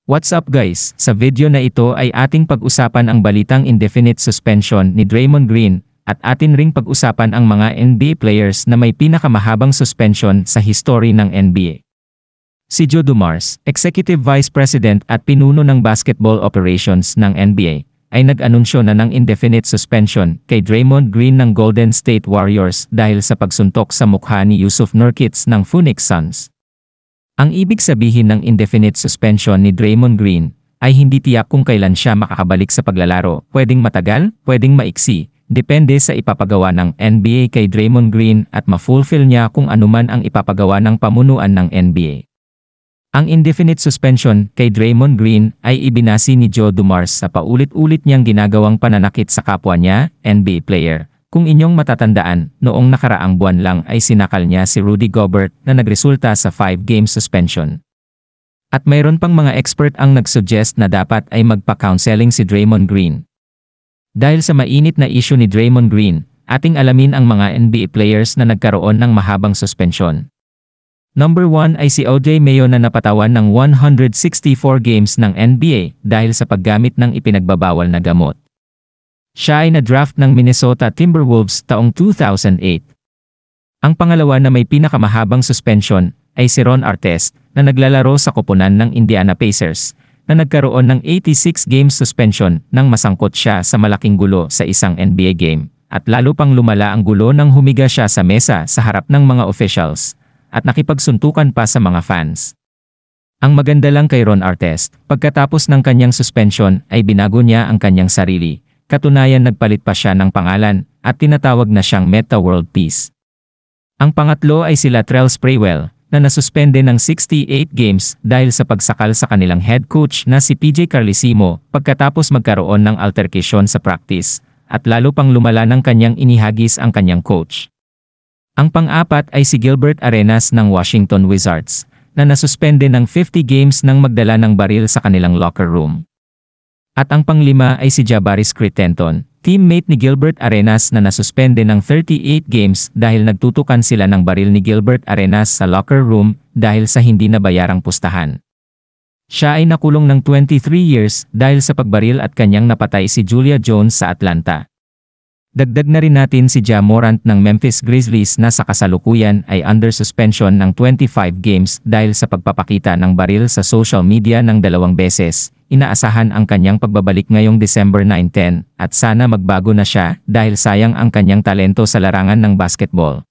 What's up guys? Sa video na ito ay ating pag-usapan ang balitang indefinite suspension ni Draymond Green at atin ring pag-usapan ang mga NBA players na may pinakamahabang suspension sa history ng NBA. Si Joe Dumars, Executive Vice President at pinuno ng basketball operations ng NBA, ay nag-anunsyo na ng indefinite suspension kay Draymond Green ng Golden State Warriors dahil sa pagsuntok sa mukha ni Jusuf Nurkic ng Phoenix Suns. Ang ibig sabihin ng indefinite suspension ni Draymond Green ay hindi tiyak kung kailan siya makakabalik sa paglalaro, pwedeng matagal, pwedeng maiksi, depende sa ipapagawa ng NBA kay Draymond Green at ma-fulfill niya kung anuman ang ipapagawa ng pamunuan ng NBA. Ang indefinite suspension kay Draymond Green ay ibinasi ni Joe Dumars sa paulit-ulit niyang ginagawang pananakit sa kapwa niya, NBA player. Kung inyong matatandaan, noong nakaraang buwan lang ay sinakal niya si Rudy Gobert na nagresulta sa 5-game suspension. At mayroon pang mga expert ang nagsuggest na dapat ay magpa-counseling si Draymond Green. Dahil sa mainit na issue ni Draymond Green, ating alamin ang mga NBA players na nagkaroon ng mahabang suspension. Number 1 ay si OJ Mayo na napatawan ng 164 games ng NBA dahil sa paggamit ng ipinagbabawal na gamot. Siya ay na-draft ng Minnesota Timberwolves taong 2008. Ang pangalawa na may pinakamahabang suspension ay si Ron Artest na naglalaro sa koponan ng Indiana Pacers na nagkaroon ng 86 games suspension nang masangkot siya sa malaking gulo sa isang NBA game at lalo pang lumala ang gulo nang humiga siya sa mesa sa harap ng mga officials at nakipagsuntukan pa sa mga fans. Ang maganda lang kay Ron Artest, pagkatapos ng kanyang suspension ay binago niya ang kanyang sarili. Katunayan nagpalit pa siya ng pangalan at tinatawag na siyang Meta World Peace. Ang pangatlo ay si Latrell Sprewell na nasuspende ng 68 games dahil sa pagsakal sa kanilang head coach na si PJ Carlesimo pagkatapos magkaroon ng altercation sa practice at lalo pang lumala ng kanyang inihagis ang kanyang coach. Ang pang-apat ay si Gilbert Arenas ng Washington Wizards na nasuspende ng 50 games nang magdala ng baril sa kanilang locker room. At ang panglima ay si Javaris Crittenton, teammate ni Gilbert Arenas na nasuspende ng 38 games dahil nagtutukan sila ng baril ni Gilbert Arenas sa locker room dahil sa hindi nabayarang pustahan. Siya ay nakulong ng 23 years dahil sa pagbaril at kanyang napatay si Julia Jones sa Atlanta. Dagdag na rin natin si Ja Morant ng Memphis Grizzlies na sa kasalukuyan ay under suspension ng 25 games dahil sa pagpapakita ng baril sa social media ng 2 beses. Inaasahan ang kanyang pagbabalik ngayong December 9-10 at sana magbago na siya dahil sayang ang kanyang talento sa larangan ng basketball.